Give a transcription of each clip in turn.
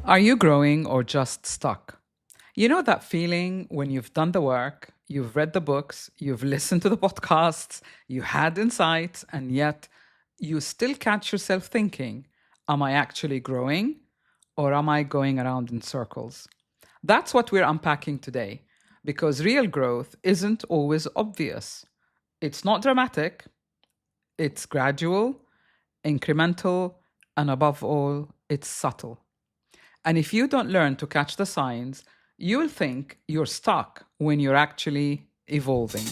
Are you growing or just stuck? You know that feeling when you've done the work, you've read the books, you've listened to the podcasts, you had insights, and yet you still catch yourself thinking, am I actually growing or am I going around in circles? That's what we're unpacking today because real growth isn't always obvious. It's not dramatic, it's gradual, incremental, and above all, it's subtle. And if you don't learn to catch the signs, you'll think you're stuck when you're actually evolving.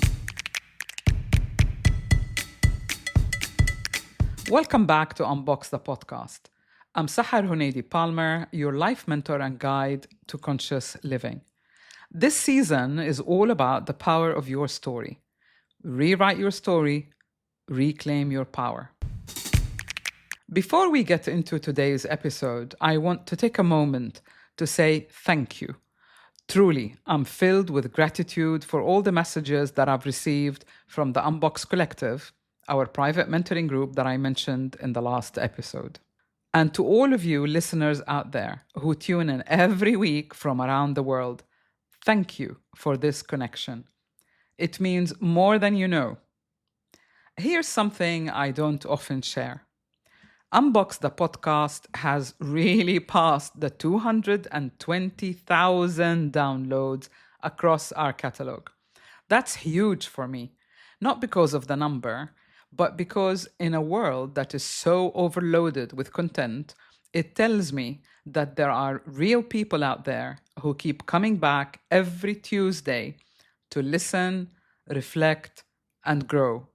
Welcome back to Unbox the Podcast. I'm Sahar Huneidi Palmer, your life mentor and guide to conscious living. This season is all about the power of your story. Rewrite your story, reclaim your power. Before we get into today's episode, I want to take a moment to say thank you. Truly, I'm filled with gratitude for all the messages that I've received from the Unbox Collective, our private mentoring group that I mentioned in the last episode. And to all of you listeners out there who tune in every week from around the world, thank you for this connection. It means more than you know. Here's something I don't often share. Unbox the Podcast has really passed the 220,000 downloads across our catalog. That's huge for me, not because of the number, but because in a world that is so overloaded with content, it tells me that there are real people out there who keep coming back every Tuesday to listen, reflect, and grow.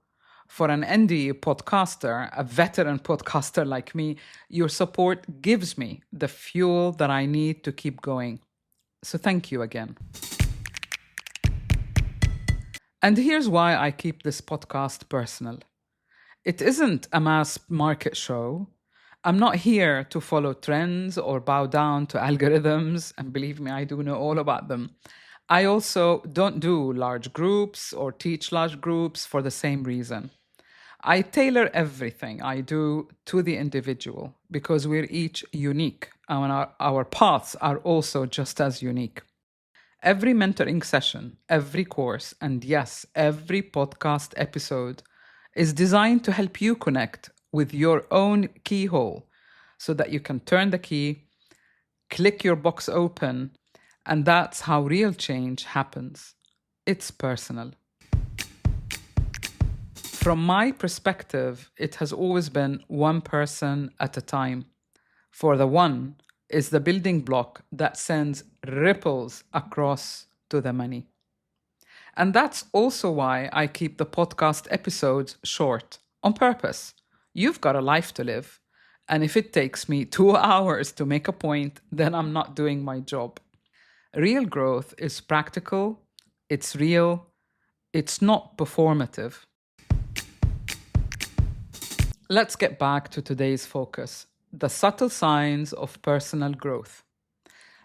For an indie podcaster, a veteran podcaster like me, your support gives me the fuel that I need to keep going. So thank you again. And here's why I keep this podcast personal. It isn't a mass market show. I'm not here to follow trends or bow down to algorithms, and believe me, I do know all about them. I also don't do large groups or teach large groups for the same reason. I tailor everything I do to the individual because we're each unique and our paths are also just as unique. Every mentoring session, every course, and yes, every podcast episode is designed to help you connect with your own keyhole so that you can turn the key, click your box open, and that's how real change happens. It's personal. From my perspective, it has always been one person at a time. For the one is the building block that sends ripples across to the many. And that's also why I keep the podcast episodes short, on purpose. You've got a life to live. And if it takes me 2 hours to make a point, then I'm not doing my job. Real growth is practical, it's real, it's not performative. Let's get back to today's focus, the subtle signs of personal growth.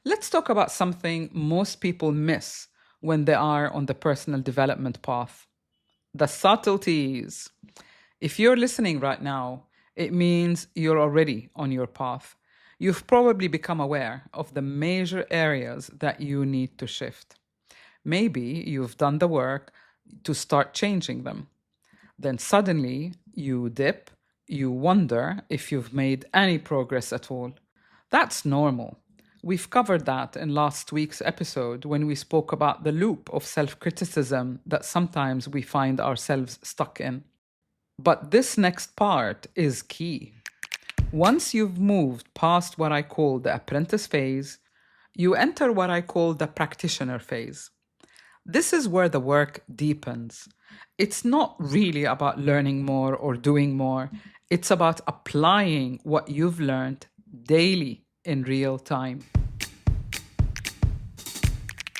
Let's talk about something most people miss when they are on the personal development path. The subtleties. If you're listening right now, it means you're already on your path. You've probably become aware of the major areas that you need to shift. Maybe you've done the work to start changing them. Then suddenly you dip. You wonder if you've made any progress at all. That's normal. We've covered that in last week's episode when we spoke about the loop of self-criticism that sometimes we find ourselves stuck in. But this next part is key. Once you've moved past what I call the apprentice phase, you enter what I call the practitioner phase. This is where the work deepens. It's not really about learning more or doing more. It's about applying what you've learned daily in real time.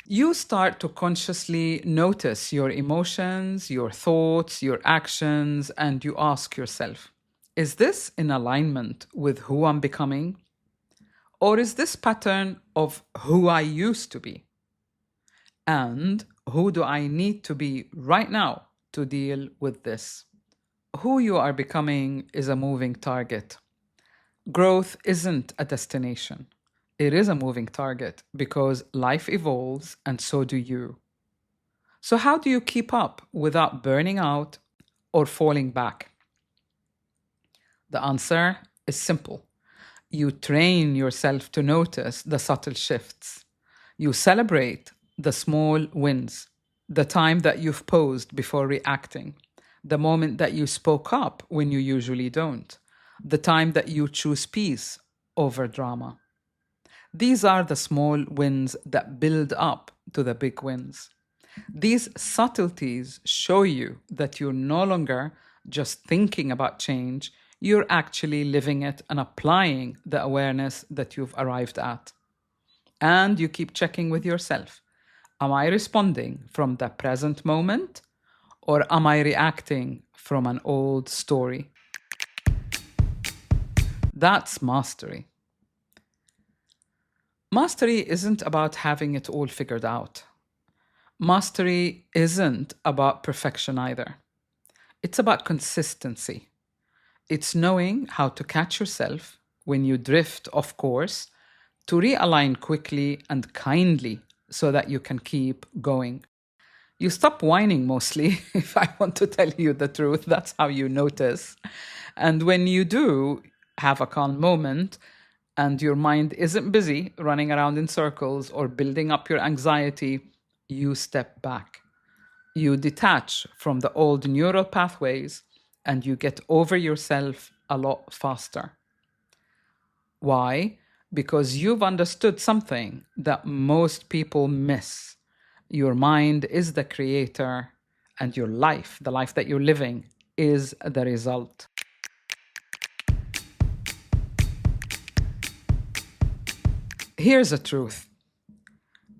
You start to consciously notice your emotions, your thoughts, your actions, and you ask yourself, is this in alignment with who I'm becoming? Or is this pattern of who I used to be? And who do I need to be right now to deal with this? Who you are becoming is a moving target. Growth isn't a destination. It is a moving target because life evolves and so do you. So, how do you keep up without burning out or falling back? The answer is simple. You train yourself to notice the subtle shifts. You celebrate the small wins, the time that you've paused before reacting, the moment that you spoke up when you usually don't, the time that you choose peace over drama. These are the small wins that build up to the big wins. These subtleties show you that you're no longer just thinking about change, you're actually living it and applying the awareness that you've arrived at. And you keep checking with yourself. Am I responding from the present moment or am I reacting from an old story? That's mastery. Mastery isn't about having it all figured out. Mastery isn't about perfection either. It's about consistency. It's knowing how to catch yourself when you drift off course, to realign quickly and kindly so that you can keep going. You stop whining mostly, if I want to tell you the truth. That's how you notice. And when you do have a calm moment and your mind isn't busy running around in circles or building up your anxiety, you step back. You detach from the old neural pathways and you get over yourself a lot faster. Why? Because you've understood something that most people miss. Your mind is the creator, and your life, the life that you're living, is the result. Here's the truth.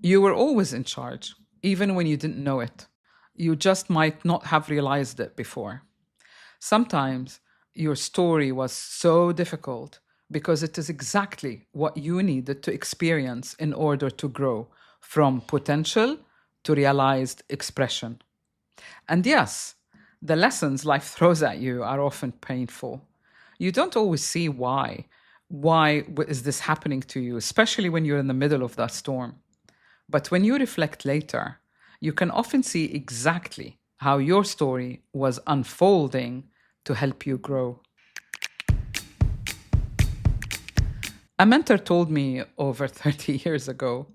You were always in charge, even when you didn't know it. You just might not have realized it before. Sometimes your story was so difficult because it is exactly what you needed to experience in order to grow from potential to realized expression. And yes, the lessons life throws at you are often painful. You don't always see why. Why is this happening to you, especially when you're in the middle of that storm? But when you reflect later, you can often see exactly how your story was unfolding to help you grow. A mentor told me over 30 years ago,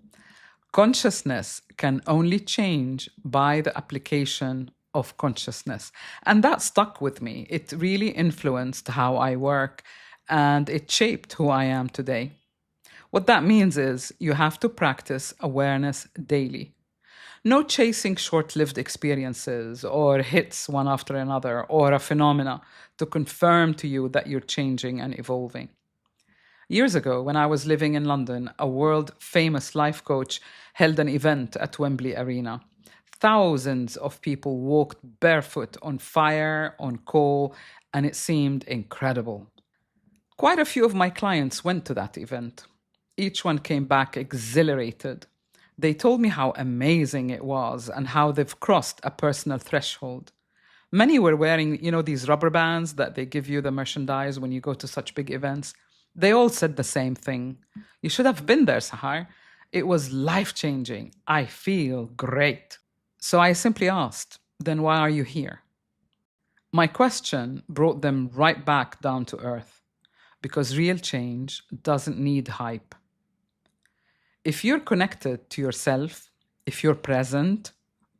consciousness can only change by the application of consciousness. And that stuck with me. It really influenced how I work and it shaped who I am today. What that means is you have to practice awareness daily. No chasing short-lived experiences or hits one after another or a phenomena to confirm to you that you're changing and evolving. Years ago, when I was living in London, a world-famous life coach held an event at Wembley Arena. Thousands of people walked barefoot on fire, on coal, and it seemed incredible. Quite a few of my clients went to that event. Each one came back exhilarated. They told me how amazing it was and how they've crossed a personal threshold. Many were wearing, these rubber bands that they give you the merchandise when you go to such big events. They all said the same thing. You should have been there, Sahar. It was life-changing. I feel great. So I simply asked, then why are you here? My question brought them right back down to earth, because real change doesn't need hype. If you're connected to yourself, if you're present,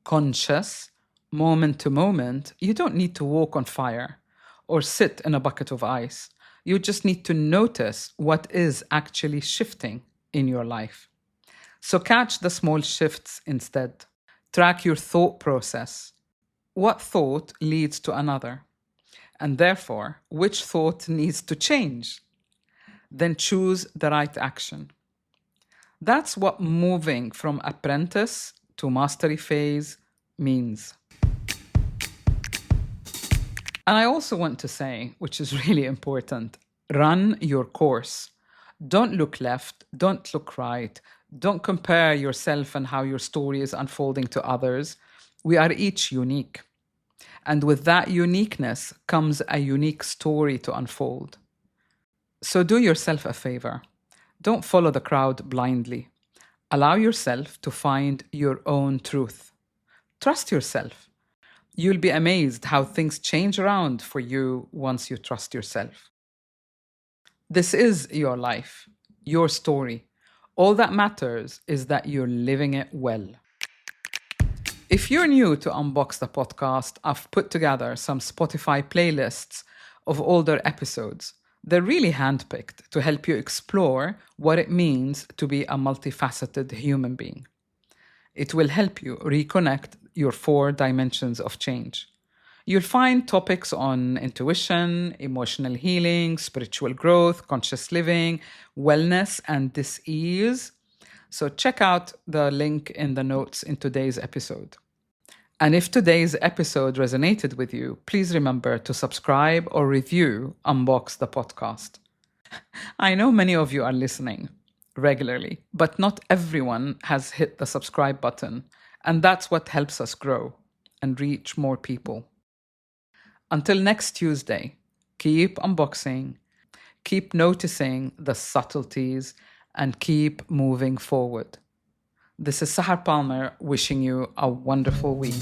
conscious, moment to moment, you don't need to walk on fire or sit in a bucket of ice. You just need to notice what is actually shifting in your life. So catch the small shifts instead. Track your thought process. What thought leads to another? And therefore, which thought needs to change? Then choose the right action. That's what moving from apprentice to mastery phase means. And I also want to say, which is really important, run your course. Don't look left, don't look right. Don't compare yourself and how your story is unfolding to others. We are each unique. And with that uniqueness comes a unique story to unfold. So do yourself a favor. Don't follow the crowd blindly. Allow yourself to find your own truth. Trust yourself. You'll be amazed how things change around for you once you trust yourself. This is your life, your story. All that matters is that you're living it well. If you're new to Unbox the Podcast, I've put together some Spotify playlists of older episodes. They're really handpicked to help you explore what it means to be a multifaceted human being. It will help you reconnect your 4 dimensions of change. You'll find topics on intuition, emotional healing, spiritual growth, conscious living, wellness, and dis-ease. So check out the link in the notes in today's episode. And if today's episode resonated with you, please remember to subscribe or review Unbox the Podcast. I know many of you are listening regularly, but not everyone has hit the subscribe button, and that's what helps us grow and reach more people. Until next Tuesday, keep unboxing, keep noticing the subtleties, and keep moving forward. This is Sahar Palmer wishing you a wonderful week.